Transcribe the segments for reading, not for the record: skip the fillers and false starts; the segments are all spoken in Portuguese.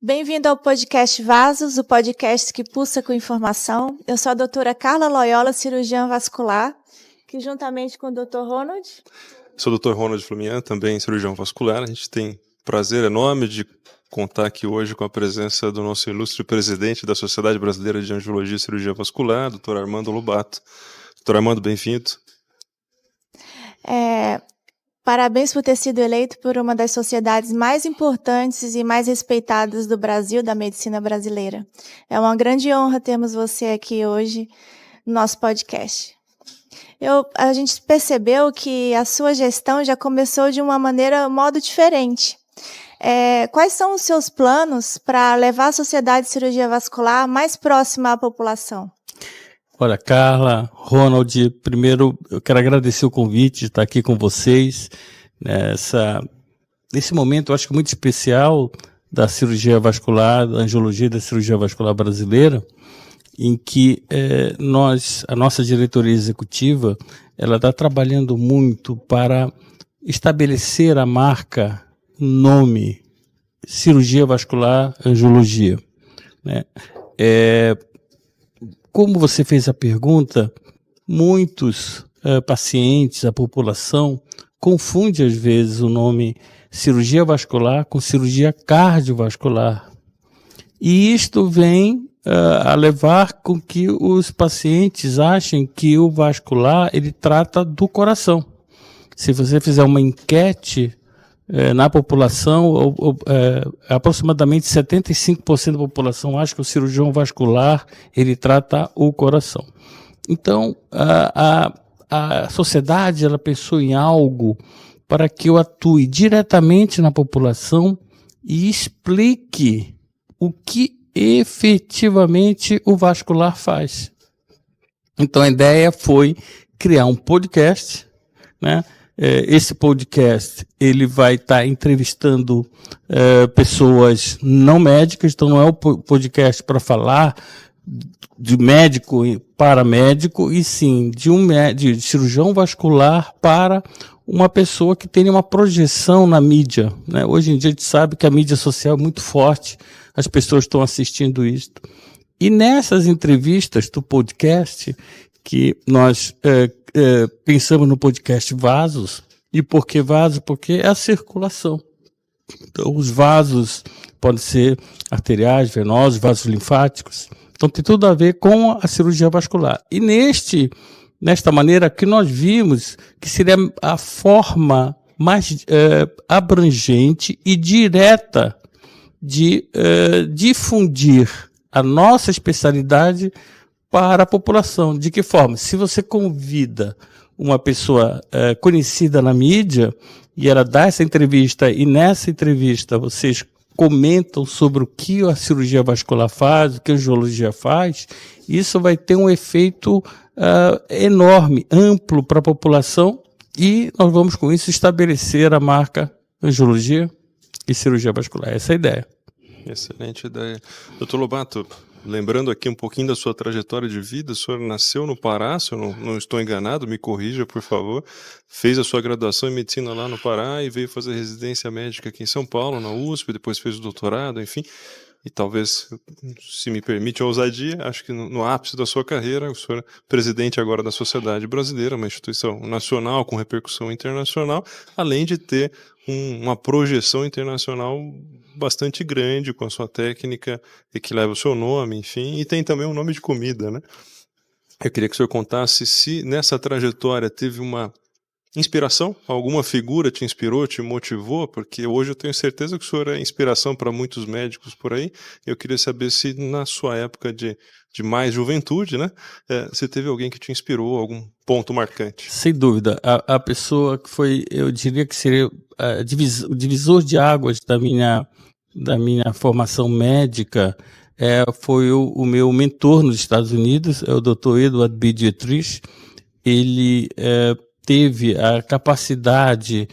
Bem-vindo ao podcast Vasos, o podcast que pulsa com informação. Eu sou a doutora Carla Loyola, cirurgiã vascular, que juntamente com o Dr. Ronald... Sou o Dr. Ronald Flumian, também cirurgião vascular. A gente tem prazer enorme de contar aqui hoje com a presença do nosso ilustre presidente da Sociedade Brasileira de Angiologia e Cirurgia Vascular, Dr. Armando Lobato. Dr. Armando, bem-vindo. Parabéns por ter sido eleito por uma das sociedades mais importantes e mais respeitadas do Brasil, da medicina brasileira. É uma grande honra termos você aqui hoje no nosso podcast. A gente percebeu que a sua gestão já começou de um modo diferente. Quais são os seus planos para levar a Sociedade de Cirurgia Vascular mais próxima à população? Olha, Carla, Ronald, primeiro eu quero agradecer o convite de estar aqui com vocês nesse momento, eu acho que muito especial da cirurgia vascular, da angiologia da cirurgia vascular brasileira, em que a nossa diretoria executiva, ela está trabalhando muito para estabelecer a marca, nome, cirurgia vascular, angiologia, né? Como você fez a pergunta, muitos pacientes, a população, confunde às vezes o nome cirurgia vascular com cirurgia cardiovascular. E isto vem a levar com que os pacientes achem que o vascular ele trata do coração. Se você fizer uma enquete na população, aproximadamente 75% da população acha que o cirurgião vascular ele trata o coração. Então, a sociedade ela pensou em algo para que eu atue diretamente na população e explique o que efetivamente o vascular faz. Então, a ideia foi criar um podcast, né? Esse podcast ele vai estar entrevistando pessoas não médicas, então não é um podcast para falar de médico e paramédico, e sim de cirurgião vascular para uma pessoa que tenha uma projeção na mídia, né? Hoje em dia a gente sabe que a mídia social é muito forte, as pessoas estão assistindo isso. E nessas entrevistas do podcast, que nós pensamos no podcast Vasos. E por que vasos? Porque é a circulação. Então, os vasos podem ser arteriais, venosos, vasos linfáticos. Então, tem tudo a ver com a cirurgia vascular. E nesta maneira que nós vimos que seria a forma mais abrangente e direta de difundir a nossa especialidade para a população. De que forma? Se você convida uma pessoa conhecida na mídia e ela dá essa entrevista e nessa entrevista vocês comentam sobre o que a cirurgia vascular faz, o que a angiologia faz, isso vai ter um efeito enorme, amplo para a população e nós vamos com isso estabelecer a marca angiologia e cirurgia vascular. Essa é a ideia. Excelente ideia. Dr. Lobato, lembrando aqui um pouquinho da sua trajetória de vida, o senhor nasceu no Pará, se eu não estou enganado, me corrija, por favor. Fez a sua graduação em medicina lá no Pará e veio fazer residência médica aqui em São Paulo, na USP, depois fez o doutorado, enfim. E talvez, se me permite a ousadia, acho que no ápice da sua carreira, o senhor é presidente agora da Sociedade Brasileira, uma instituição nacional com repercussão internacional, além de ter uma projeção internacional bastante grande com a sua técnica e que leva o seu nome, enfim, e tem também um nome de comida, né? Eu queria que o senhor contasse se nessa trajetória teve uma inspiração, alguma figura te inspirou, te motivou, porque hoje eu tenho certeza que o senhor é inspiração para muitos médicos por aí. Eu queria saber se na sua época de mais juventude, né, se teve alguém que te inspirou, algum ponto marcante. Sem dúvida, a pessoa que foi, eu diria que seria o divisor de águas da minha formação médica, foi o meu mentor nos Estados Unidos, é o Dr. Edward B. Dietrich. Ele teve a capacidade,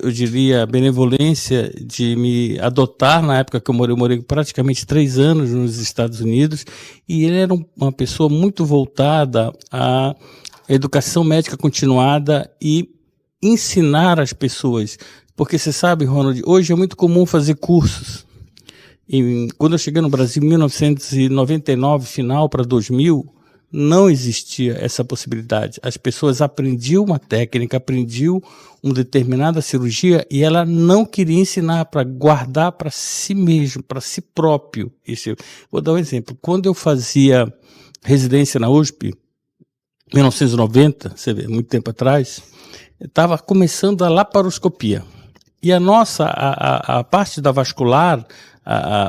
eu diria, a benevolência de me adotar na época que eu morei praticamente 3 anos nos Estados Unidos, e ele era uma pessoa muito voltada a educação médica continuada e ensinar as pessoas. Porque você sabe, Ronald, hoje é muito comum fazer cursos. Quando eu cheguei no Brasil em 1999, final para 2000, não existia essa possibilidade. As pessoas aprendiam uma técnica, aprendiam uma determinada cirurgia e ela não queria ensinar para guardar para si mesmo, para si próprio. Vou dar um exemplo. Quando eu fazia residência na USP, em 1990, você vê, muito tempo atrás, estava começando a laparoscopia. E a parte da vascular,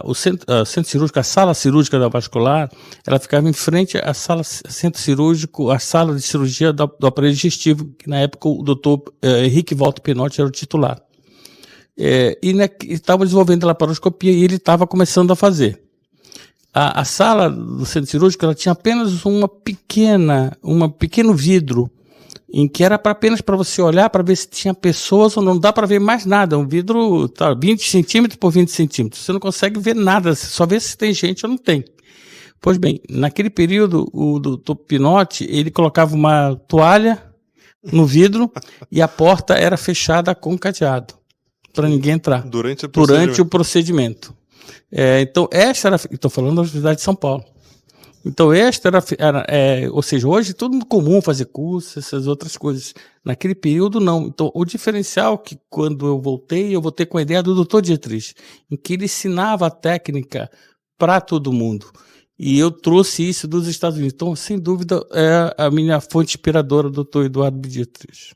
o centro cirúrgico, a sala cirúrgica da vascular, ela ficava em frente à centro cirúrgico, a sala de cirurgia do aparelho digestivo, que na época o doutor Henrique Walter Pinotti era o titular. Estava desenvolvendo a laparoscopia e ele estava começando a fazer. A sala do centro cirúrgico, ela tinha apenas um pequeno vidro, em que era apenas para você olhar para ver se tinha pessoas ou não dá para ver mais nada. Um vidro 20 centímetros por 20 centímetros. Você não consegue ver nada, você só vê se tem gente ou não tem. Pois bem, naquele período, o doutor Pinotti, ele colocava uma toalha no vidro e a porta era fechada com cadeado, para ninguém entrar. Durante o procedimento. Então, estou falando da Universidade de São Paulo. Então, ou seja, hoje é tudo comum fazer curso, essas outras coisas. Naquele período, não. Então, o diferencial que quando eu voltei com a ideia do Dr. Dietrich, em que ele ensinava a técnica para todo mundo. E eu trouxe isso dos Estados Unidos. Então, sem dúvida, é a minha fonte inspiradora, o Dr. Eduardo Dietrich.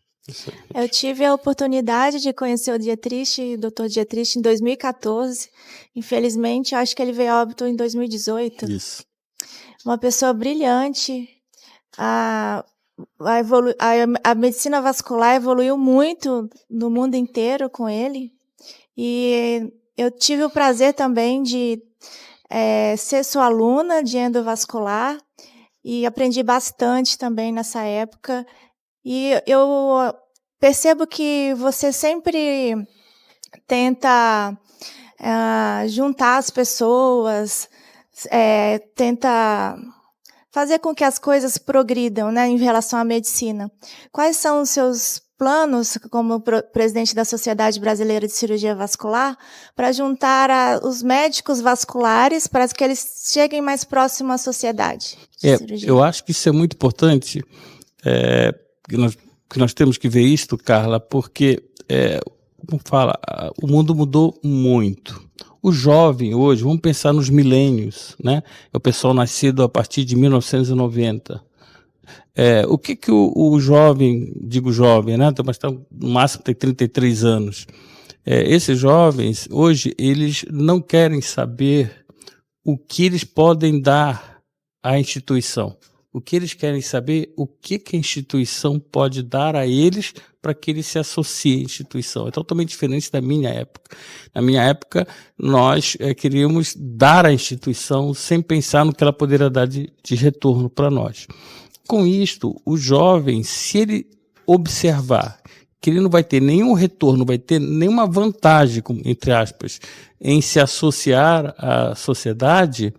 Eu tive a oportunidade de conhecer o Dr. Dietrich, em 2014. Infelizmente, eu acho que ele veio a óbito em 2018. Isso. Uma pessoa brilhante. A medicina vascular evoluiu muito no mundo inteiro com ele. E eu tive o prazer também de ser sua aluna de endovascular e aprendi bastante também nessa época. E eu percebo que você sempre tenta juntar as pessoas, tenta fazer com que as coisas progridam, né, em relação à medicina. Quais são os seus planos, como presidente da Sociedade Brasileira de Cirurgia Vascular, para juntar os médicos vasculares para que eles cheguem mais próximo à sociedade de cirurgia? Eu acho que isso é muito importante, que nós temos que ver isto, Carla, porque, como fala, o mundo mudou muito. O jovem hoje, vamos pensar nos milênios, né? É o pessoal nascido a partir de 1990. O que o jovem, digo jovem, né? Mas no máximo tem 33 anos. Esses jovens, hoje, eles não querem saber o que eles podem dar à instituição. O que eles querem saber, o que a instituição pode dar a eles para que eles se associem à instituição. É totalmente diferente da minha época. Na minha época, nós queríamos dar à instituição sem pensar no que ela poderia dar de retorno para nós. Com isto, o jovem, se ele observar que ele não vai ter nenhum retorno, não vai ter nenhuma vantagem, entre aspas, em se associar à sociedade,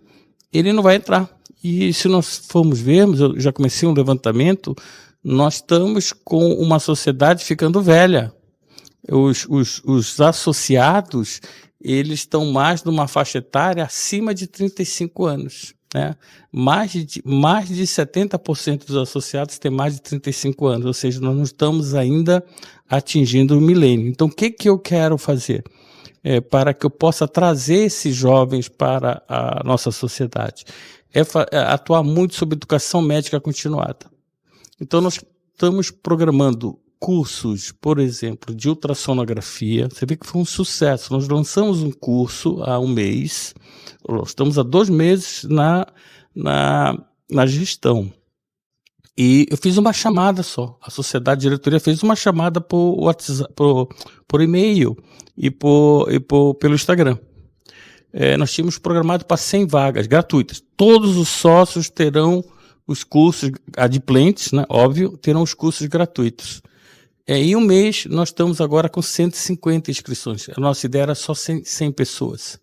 ele não vai entrar. E se nós formos vermos, eu já comecei um levantamento, nós estamos com uma sociedade ficando velha. Os associados, eles estão mais numa faixa etária acima de 35 anos. Né? Mais de 70% dos associados têm mais de 35 anos, ou seja, nós não estamos ainda atingindo o milênio. Então, o que eu quero fazer? Para que eu possa trazer esses jovens para a nossa sociedade? Atuar muito sobre educação médica continuada. Então, nós estamos programando cursos, por exemplo, de ultrassonografia. Você vê que foi um sucesso. Nós lançamos um curso há um mês, estamos há 2 meses na gestão. E eu fiz uma chamada só. A sociedade, a diretoria fez uma chamada por WhatsApp, por e-mail e pelo Instagram. Nós tínhamos programado para 100 vagas gratuitas. Todos os sócios terão os cursos, adimplentes, né, óbvio, terão os cursos gratuitos. Em um mês, nós estamos agora com 150 inscrições. A nossa ideia era só 100 pessoas.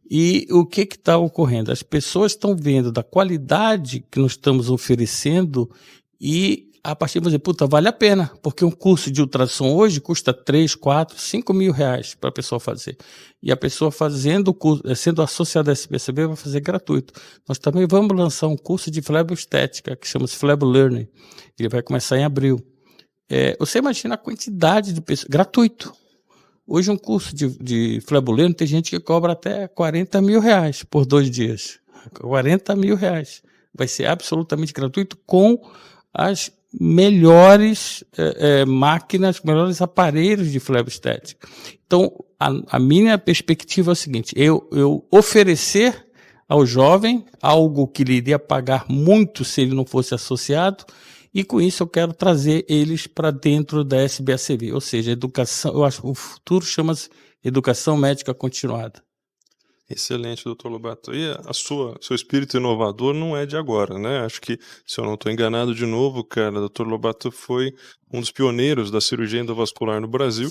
E o que está ocorrendo? As pessoas estão vendo da qualidade que nós estamos oferecendo e a partir de você, puta, vale a pena, porque um curso de ultrassom hoje custa 3, 4, 5 mil reais para a pessoa fazer. E a pessoa fazendo o curso, sendo associada à SPCB, vai fazer gratuito. Nós também vamos lançar um curso de fleboestética, que chama-se Flebo Learning. Ele vai começar em abril. Você imagina a quantidade de pessoas, gratuito. Hoje um curso de Flebo Learning tem gente que cobra até 40 mil reais por 2 dias. 40 mil reais. Vai ser absolutamente gratuito com as melhores máquinas, melhores aparelhos de fleboestética. Então, a minha perspectiva é a seguinte, eu oferecer ao jovem algo que ele iria pagar muito se ele não fosse associado, e com isso eu quero trazer eles para dentro da SBACV, ou seja, educação, eu acho que o futuro chama-se educação médica continuada. Excelente, doutor Lobato. E seu espírito inovador não é de agora, né? Acho que, se eu não estou enganado de novo, cara, doutor Lobato foi um dos pioneiros da cirurgia endovascular no Brasil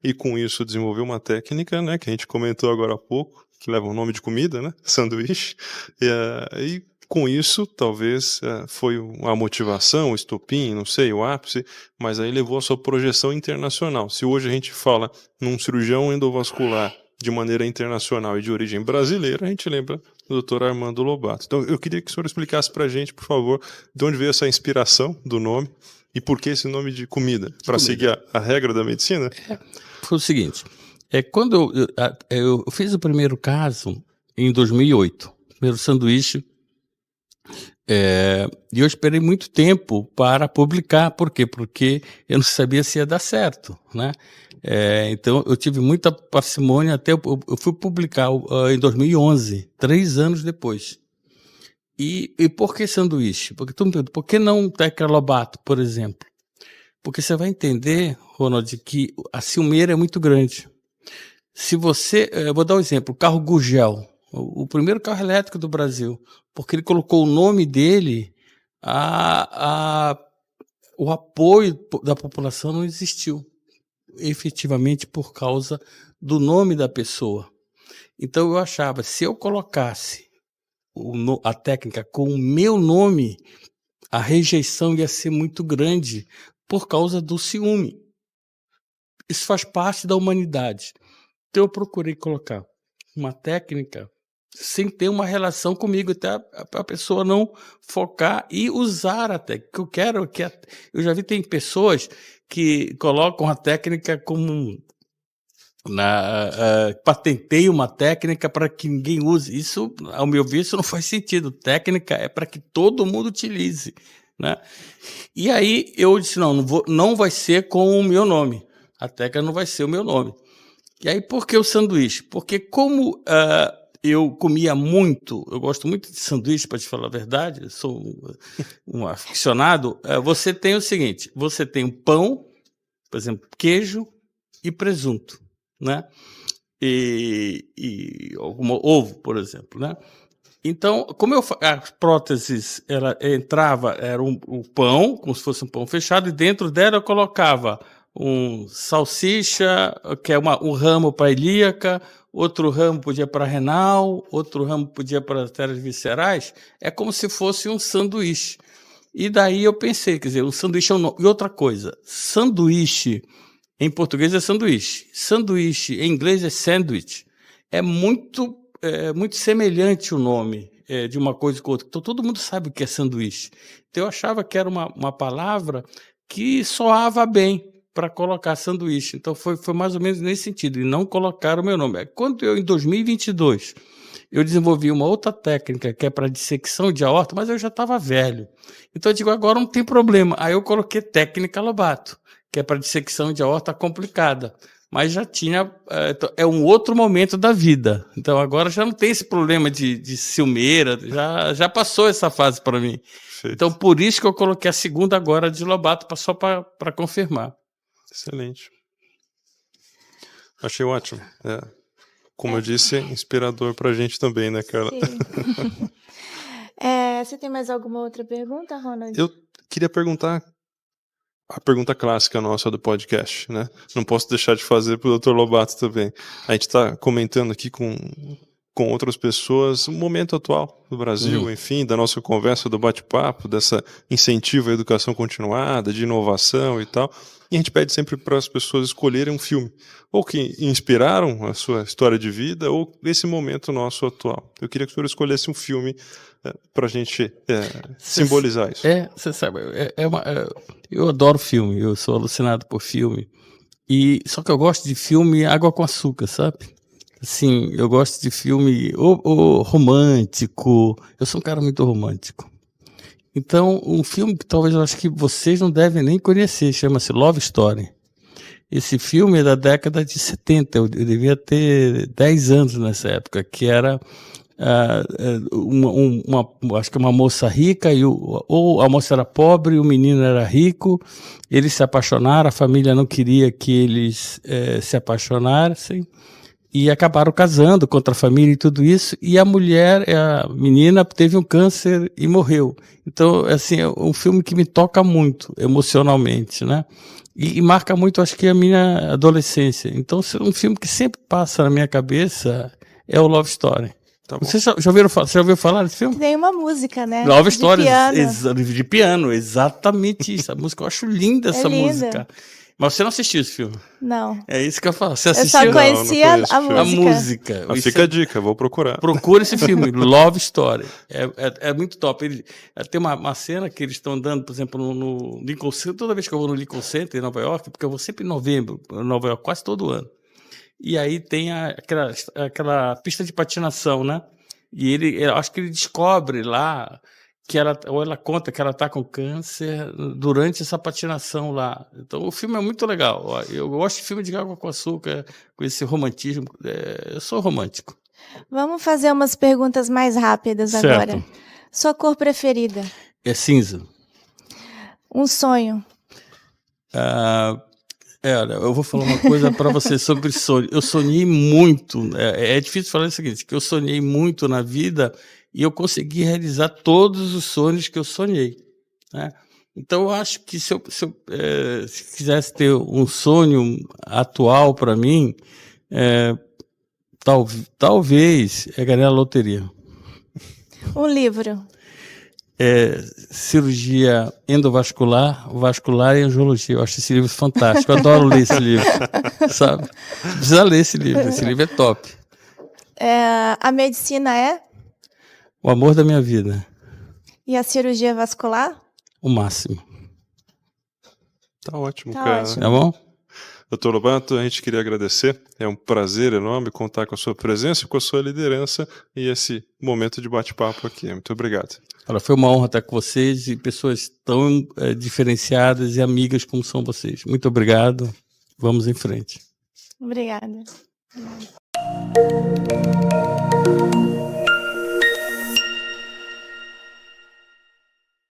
e com isso desenvolveu uma técnica, né, que a gente comentou agora há pouco, que leva o nome de comida, né? Sanduíche. E com isso, talvez foi a motivação, o estopim, não sei, o ápice, mas aí levou a sua projeção internacional. Se hoje a gente fala num cirurgião endovascular de maneira internacional e de origem brasileira, a gente lembra do Dr. Armando Lobato. Então, eu queria que o senhor explicasse para a gente, por favor, de onde veio essa inspiração do nome e por que esse nome de comida? Para seguir a regra da medicina? Foi o seguinte, quando eu fiz o primeiro caso em 2008, primeiro sanduíche, e eu esperei muito tempo para publicar. Por quê? Porque eu não sabia se ia dar certo, né? Então, eu tive muita parcimônia até eu fui publicar em 2011, 3 anos depois. E por que sanduíche? Porque todo mundo pergunta, por que não Teca Lobato, por exemplo? Porque você vai entender, Ronald, que a ciumeira é muito grande. Se você, vou dar um exemplo, o carro Gurgel, o primeiro carro elétrico do Brasil, porque ele colocou o nome dele, o apoio da população não existiu, efetivamente por causa do nome da pessoa. Então eu achava, se eu colocasse a técnica com o meu nome, a rejeição ia ser muito grande por causa do ciúme. Isso faz parte da humanidade. Então eu procurei colocar uma técnica sem ter uma relação comigo, até a pessoa não focar e usar a técnica. Eu quero que eu já vi, tem pessoas que colocam a técnica como patentei uma técnica para que ninguém use. Isso, ao meu ver, isso não faz sentido. Técnica é para que todo mundo utilize, né? E aí eu disse, não vai ser com o meu nome. A técnica não vai ser o meu nome. E aí, por que o sanduíche? Porque como eu comia muito, eu gosto muito de sanduíche, para te falar a verdade, eu sou um aficionado, você tem o seguinte, você tem o pão, por exemplo, queijo e presunto, né? E algum ovo, por exemplo, né? Então, como as próteses era o pão, como se fosse um pão fechado, e dentro dela eu colocava um salsicha, que é um ramo para ilíaca, outro ramo podia para renal, outro ramo podia para artérias viscerais, é como se fosse um sanduíche. E daí eu pensei, quer dizer, o sanduíche é um nome. E outra coisa, sanduíche em português é sanduíche, sanduíche em inglês é sandwich. É muito semelhante o nome de uma coisa com outra. Então todo mundo sabe o que é sanduíche. Então eu achava que era uma palavra que soava bem para colocar sanduíche. Então foi mais ou menos nesse sentido, e não colocar o meu nome. Quando eu, em 2022, eu desenvolvi uma outra técnica que é para dissecção de aorta, mas eu já estava velho. Então eu digo, agora não tem problema. Aí eu coloquei técnica Lobato, que é para dissecção de aorta complicada. Mas já tinha, é um outro momento da vida. Então agora já não tem esse problema de ciumeira, já passou essa fase para mim. Perfeito. Então por isso que eu coloquei a segunda agora de Lobato, só para confirmar. Excelente. Achei ótimo. Como eu disse, é inspirador para a gente também, né, Carla? Sim. Você tem mais alguma outra pergunta, Ronald? Eu queria perguntar a pergunta clássica nossa do podcast, né? Não posso deixar de fazer para o Dr. Lobato também. A gente está comentando aqui com com outras pessoas o momento atual do Brasil, enfim, da nossa conversa, do bate-papo, dessa incentivo à educação continuada, de inovação e tal. E a gente pede sempre para as pessoas escolherem um filme, ou que inspiraram a sua história de vida, ou esse momento nosso atual. Eu queria que o senhor escolhesse um filme para a gente simbolizar isso. Você sabe, eu adoro filme, eu sou alucinado por filme. Só que eu gosto de filme água com açúcar, sabe? Assim, eu gosto de filme ou romântico. Eu sou um cara muito romântico. Então, um filme que talvez eu acho que vocês não devem nem conhecer, chama-se Love Story. Esse filme é da década de 70, eu devia ter 10 anos nessa época, que era acho que uma moça rica, ou a moça era pobre e o menino era rico, eles se apaixonaram, a família não queria que eles se apaixonassem, e acabaram casando contra a família e tudo isso, e a menina teve um câncer e morreu. Então, assim, é um filme que me toca muito emocionalmente, né? E marca muito, acho que, a minha adolescência. Então, um filme que sempre passa na minha cabeça é o Love Story. Tá bom. Você já ouviu falar desse filme? Tem uma música, né? Love Story, de piano, exatamente isso. A música, eu acho linda essa música. Mas você não assistiu esse filme? Não. É isso que eu falo. Você assistiu? Eu só conhecia a música. Mas fica a dica, vou procurar. Procura esse filme, Love Story. É muito top. Tem uma cena que eles estão andando, por exemplo, no Lincoln Center. Toda vez que eu vou no Lincoln Center, em Nova York, porque eu vou sempre em novembro, em Nova York, quase todo ano. E aí tem aquela pista de patinação, né? E eu acho que ele descobre lá que ela conta que ela está com câncer durante essa patinação lá. Então o filme é muito legal. Eu gosto de filme de água com açúcar, com esse romantismo. Eu sou romântico. Vamos fazer umas perguntas mais rápidas agora. Sua cor preferida? É cinza. Um sonho? Olha, eu vou falar uma coisa para você sobre sonho. Eu sonhei muito. É difícil falar o seguinte, que eu sonhei muito na vida e eu consegui realizar todos os sonhos que eu sonhei, né? Então, eu acho que se eu quisesse ter um sonho atual para mim, talvez ganhar a loteria. Um livro? Cirurgia endovascular, vascular e angiologia. Eu acho esse livro fantástico. Eu adoro ler esse livro, sabe? Precisa ler esse livro. Esse livro é top. A medicina é? O amor da minha vida. E a cirurgia vascular? O máximo. Tá ótimo, cara. Ótimo. Tá bom? Doutor Lobato, a gente queria agradecer. É um prazer enorme contar com a sua presença, com a sua liderança e esse momento de bate-papo aqui. Muito obrigado. Foi uma honra estar com vocês e pessoas tão diferenciadas e amigas como são vocês. Muito obrigado. Vamos em frente. Obrigada.